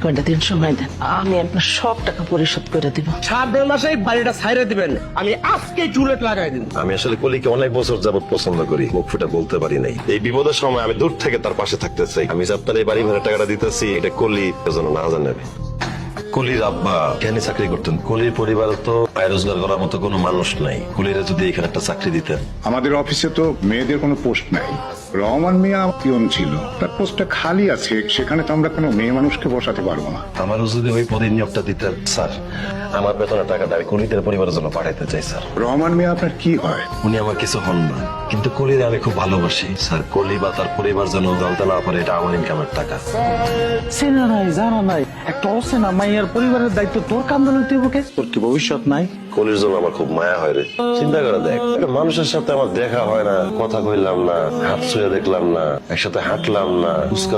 কয়টা দিন সময় দেন, আমি আপনার সব টাকা পরিশোধ করে দিব। 7 মাসে এই বাড়িটা ছাইরে দিবেন, আমি আজকে চুলেট লাগাই দিব। আমি আসলে কলিকে অনেক বছর যাবত পছন্দ করি, মুখ ফুটে বলতে পারি নাই। এই বিপদের সময় আমি দূর থেকে তার পাশে থাকতে চাই। আমি যে আপনার এই বাড়ি ভাড়া টাকাটা দিতেছি, এটা কলি যেন না জানে। কলির আব্বা কেনে চাকরি করতেন? কলির পরিবারে তো আয় রোজগার করার মতো কোনো মানুষ নাই। কলিরা যদি এখানে একটা চাকরি দিতেন। আমাদের অফিসে তো মেয়েদের কোনো পোস্ট নাই। রহমান মিয়া পিয়ন ছিল, তার পোস্টটা খালি আছে, সেখানে তো আমরা কোনো মেয়ে মানুষকে বসাতে পারবো না। আমারও যদি ওই পদে নিয়োগটা দিতেন স্যার, আমার বেতনের টাকাটা আমি কলিদের পরিবারের জন্য পাঠাইতে চাই স্যার। রহমান মিয়া আপনার কি হয়? উনি আমার কিছু হন না, কিন্তু কলিরে আমি খুব ভালোবাসি স্যার। কলি বা তার পরিবার যেন জানতে না পারে এটা আমার ইনকামের টাকা। চেনা নাই জানা নাই একটা অচেনা মাইয়ার পরিবারের দায়িত্ব তোর কান্দন বুকে, তোর কি ভবিষ্যৎ নাই? কলির জন্য আমার খুব মায়া হয় রে। চিন্তা করে দেখ, একটা মানুষের সাথে আমার দেখা হয় না, কথা কইলাম না, হাত ছুঁয়ে দেখলাম না, একসাথে হাঁটলাম না,